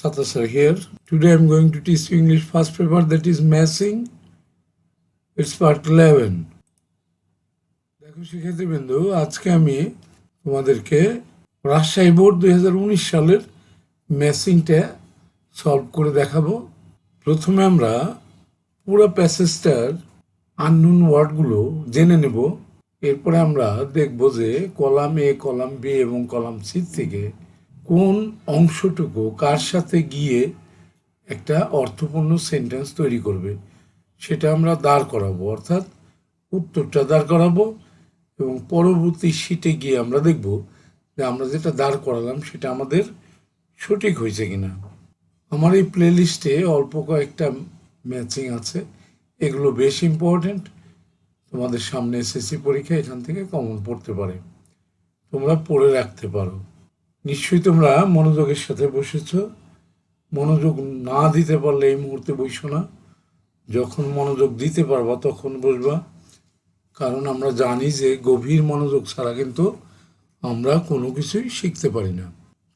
Satasar here. Today I am going to teach you English first paper, that is matching. It's part 11. দেখো শিক্ষার্থী বিন্দু, আজকে আমি তোমাদেরকে রাজশাহী বোর্ড 2019 সালের ম্যাচিংটা সলভ করে দেখাবো। প্রথমে আমরা পুরো প্যাসেজটার আননোন ওয়ার্ডগুলো জেনে নেব। এরপরে আমরা দেখব যে কলাম এ, কলাম বি এবং কলাম সি থেকে কোন অংশটুকু কার সাথে গিয়ে একটা অর্থপূর্ণ সেন্টেন্স তৈরি করবে সেটা আমরা দাঁড় করাবো, অর্থাৎ উত্তরটা দাঁড় করাবো এবং পরবর্তী শীটে গিয়ে আমরা দেখব যে আমরা যেটা দাঁড় করালাম সেটা আমাদের সঠিক হয়েছে কিনা। আমার এই প্লে লিস্টে অল্প কয়েকটা ম্যাচিং আছে, এগুলো বেশ ইম্পর্টেন্ট। তোমাদের সামনে এসএসসি পরীক্ষা এখান থেকে কমন পড়তে পারে, তোমরা পড়ে রাখতে পারো। নিশ্চয়ই তোমরা মনোযোগের সাথে বসেছ। মনোযোগ না দিতে পারলে এই মুহূর্তে বসো না, যখন মনোযোগ দিতে পারবা তখন বসবা, কারণ আমরা জানি যে গভীর মনোযোগ ছাড়া কিন্তু আমরা কোনো কিছুই শিখতে পারি না।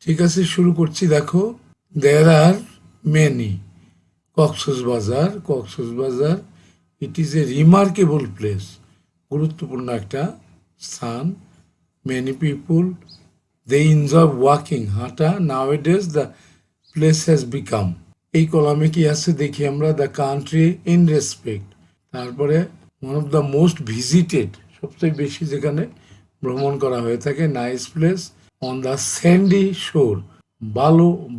ঠিক আছে, শুরু করছি। দেখো, there are many. Cox's Bazar it is a remarkable place, গুরুত্বপূর্ণ একটা স্থান। Many people they enjoy walking, হাঁটা। Nowadays the place has become. এই কলামে কি আছে দেখি আমরা, দ্য কান্ট্রি ইন রেসপেক্ট। তারপরে one of the most visited, সবচেয়ে বেশি যেখানে ভ্রমণ করা হয়ে থাকে। Nice place on the sandy shore,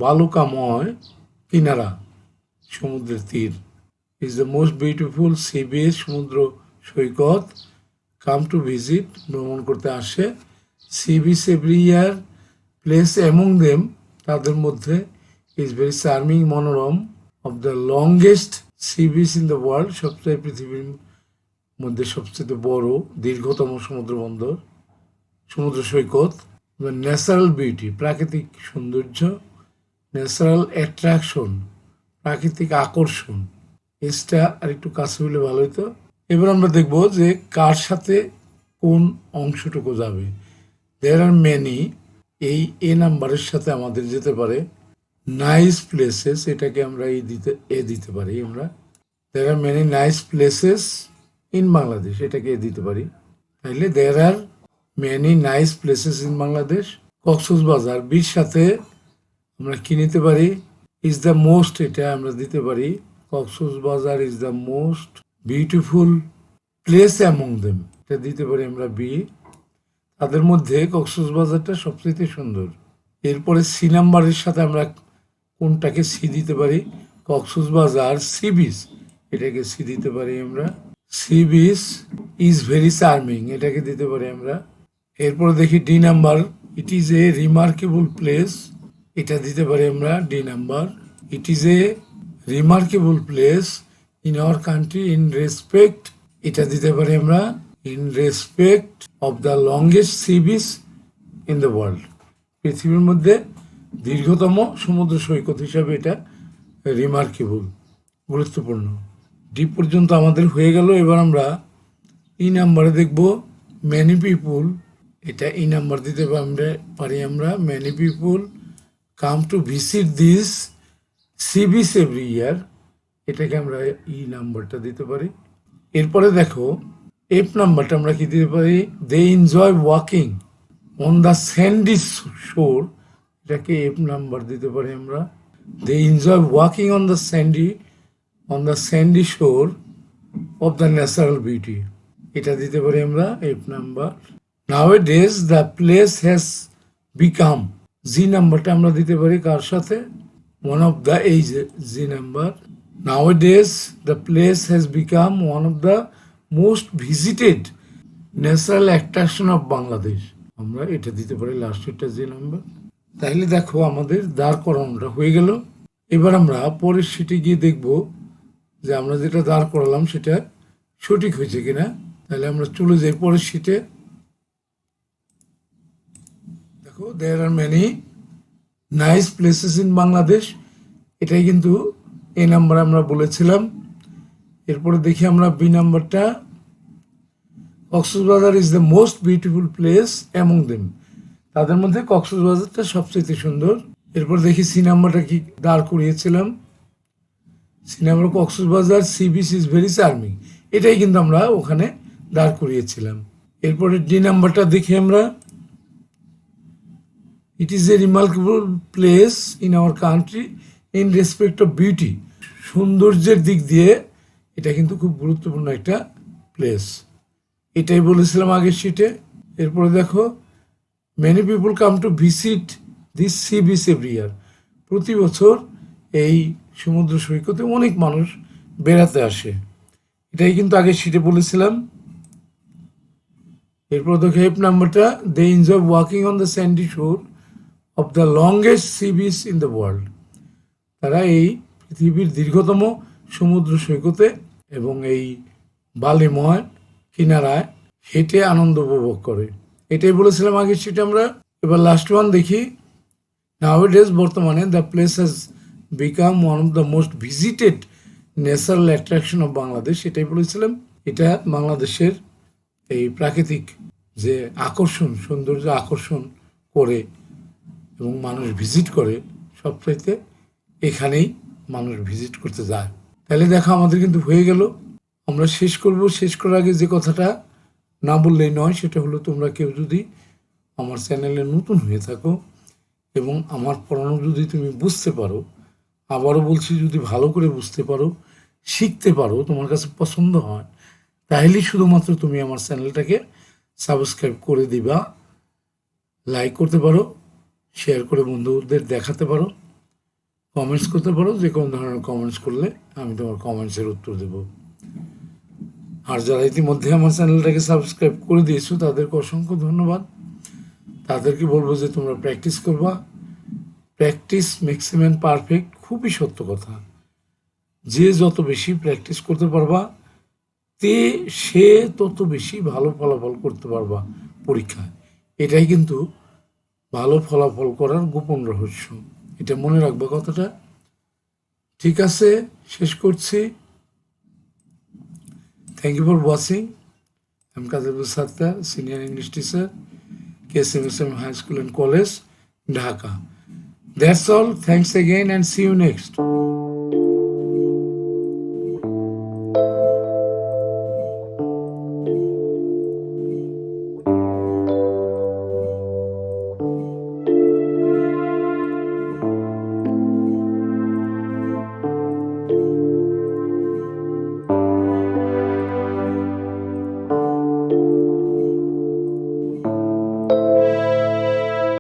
বালুকাময় কিনারা, সমুদ্রের তীর। Is the most beautiful sea beach, সমুদ্র সৈকত। কাম টু ভিজিট, ভ্রমণ করতে আসে। সি বিচ এভরি ইয়ার। প্লেস অ্যামং দেম, তাদের মধ্যে। ইজ ভেরি চার্মিং, মনোরম। Of the longest sea beach in the world, সবচেয়ে পৃথিবীর মধ্যে সবচেয়ে বড় দীর্ঘতম সমুদ্র বন্দর, সমুদ্র সৈকত। ন্যাচারাল বিউটি, প্রাকৃতিক সৌন্দর্য। ন্যাচারাল অ্যাট্রাকশন, প্রাকৃতিক আকর্ষণ। এসটা আর একটু কাছে হলে ভালো হতো। এবার আমরা দেখব যে কার সাথে কোন অংশটুকু যাবে। দেয়ার আর মেনি, এই এ নাম্বারের সাথে আমাদের যেতে পারে। নাইস প্লেসেস, এটাকে আমরা দিতে পারি আমরা। There are many nice places in Bangladesh, এটাকে দিতে পারি। তাইলে there are many nice places in Bangladesh. Cox's Bazar বির সাথে আমরা কি নিতে পারি? ইজ দ্য মোস্ট, এটা আমরা দিতে পারি। Cox's Bazar is the most beautiful place among them, এটা দিতে পারি আমরা বি। তাদের মধ্যে কক্সবাজারটা সবচেয়ে সুন্দর। এরপরে সি নাম্বারের সাথে আমরা কোনটাকে সি দিতে পারি? কক্সবাজার সি বিচ, এটাকে সি দিতে পারি আমরা। C beach is very charming, এটাকে দিতে পারি আমরা। এরপরে দেখি D number, it is a remarkable place, এটা দিতে পারি আমরা D number. It is a remarkable place in our country in respect, এটা দিতে পারি আমরা in respect of the longest sea beach in the world, পৃথিবীর মধ্যে দীর্ঘতম সমুদ্র সৈকত হিসাবে এটা রিমার্কেবল, গুরুত্বপূর্ণ। ডি পর্যন্ত আমাদের হয়ে গেল। এবার আমরা ই নাম্বারে দেখব মেনি পিপুল, এটা ই নাম্বার দিতে পারি আমরা। Many people come to visit this sea beach every year, এটাকে আমরা ই নাম্বারটা দিতে পারি। এরপরে দেখো এফ নাম্বারটা আমরা কি দিতে পারি? They enjoy walking on the sandy shore, এটাকে এফ নাম্বার দিতে পারি আমরা। They enjoy walking on the sandy shore of the natural beauty, এটা দিতে পারি আমরা F number. Nowadays the place has become, G নাম্বারটা আমরা দিতে পারি কার সাথে? ওয়ান অফ দ্য, এই যে G number. Nowadays the place has become one of the most visited natural attraction of Bangladesh, আমরা এটা দিতে পারি লাস্টেরটা জি নাম্বার। তাহলে দেখো আমাদের দাঁড় করানোটা হয়ে গেল। এবার আমরা পরের শিটে গিয়ে দেখব যে আমরা যেটা দাঁড় করালাম সেটা সঠিক হয়েছে কিনা। তাহলে আমরা চলে যাই পরের শিটে। দেখো, there are many nice places in Bangladesh, এটাই কিন্তু এ নাম্বার আমরা বলেছিলাম। এরপরে দেখি আমরা বি নাম্বারটা। Cox's Bazar is the most beautiful place among them, তাদের মধ্যে কক্সবাজারটা সবচেয়ে সুন্দর। এরপর দেখি সি নাম্বারটা কি দাঁড় করিয়েছিলাম। Sea number Cox's Bazar sea beach is very charming, এটাই কিন্তু আমরা ওখানে দাঁড় করিয়েছিলাম। এরপরে ডি নাম্বারটা দেখি আমরা। ইট is a remarkable place in our country in respect of beauty, সৌন্দর্যের দিক দিয়ে এটা কিন্তু খুব গুরুত্বপূর্ণ একটা প্লেস, এটাই বলেছিলাম আগের শিটে। এরপরে দেখো many people come to visit this sea beach every year, প্রতি বছর এই সমুদ্র সৈকতে অনেক মানুষ বেড়াতে আসে, এটাই কিন্তু আগের শিটে বলেছিলাম। এরপর দেখো এফ নাম্বারটা, they enjoy walking on the sandy shore of the longest sea beach in the world, তারা এই পৃথিবীর দীর্ঘতম সমুদ্র সৈকতে এবং এই বালিময় কিনারায় হেঁটে আনন্দ উপভোগ করে, এটাই বলেছিলাম আগের শিটে আমরা। এবার লাস্ট ওয়ান দেখি। নাওয়াডেজ বর্তমানে the place has become one of the most visited natural attraction of Bangladesh, এটাই বলেছিলাম। এটা বাংলাদেশের এই প্রাকৃতিক যে আকর্ষণ, সৌন্দর্য আকর্ষণ করে এবং মানুষ ভিজিট করে, সবচাইতে এখানেই মানুষ ভিজিট করতে যায়। তাহলে দেখো আমাদের কিন্তু হয়ে গেল। আমরা শেষ করব, শেষ করার আগে যে কথাটা না বললেই নয়, সেটা হলো তোমরা কেউ যদি আমার চ্যানেলে নতুন হয়ে থাকো এবং আমার পড়ানো যদি তুমি বুঝতে পারো, আবারও বলছি যদি ভালো করে বুঝতে পারো, শিখতে পারো, তোমার কাছে পছন্দ হয়, তাহলেই শুধুমাত্র তুমি আমার চ্যানেলটাকে সাবস্ক্রাইব করে দিবা, লাইক করতে পারো, শেয়ার করে বন্ধুদের দেখাতে পারো, কমেন্টস করতে পারো, যে কোনো ধরনের কমেন্টস করলে আমি তোমার কমেন্টসের উত্তর দেব। আর যারা ইতিমধ্যে আমার চ্যানেলটাকে সাবস্ক্রাইব করে দিয়েছো তাদেরকে অসংখ্য ধন্যবাদ। তাদেরকে বলবো যে তোমরা প্র্যাকটিস করবা, practice makes a man perfect, খুবই সত্য কথা। যে যত বেশি প্র্যাকটিস করতে পারবা সে তত বেশি ভালো ফলাফল করতে পারবা পরীক্ষায়, এটাই কিন্তু ভালো ফলাফল করার গোপন রহস্য, এটা মনে রাখবো কথাটা। ঠিক আছে, শেষ করছি। Thank you for watching. আমি Kazibul Sattar, senior English teacher, KSMSM High School and College, Dhaka. That's all. Thanks again and see you next.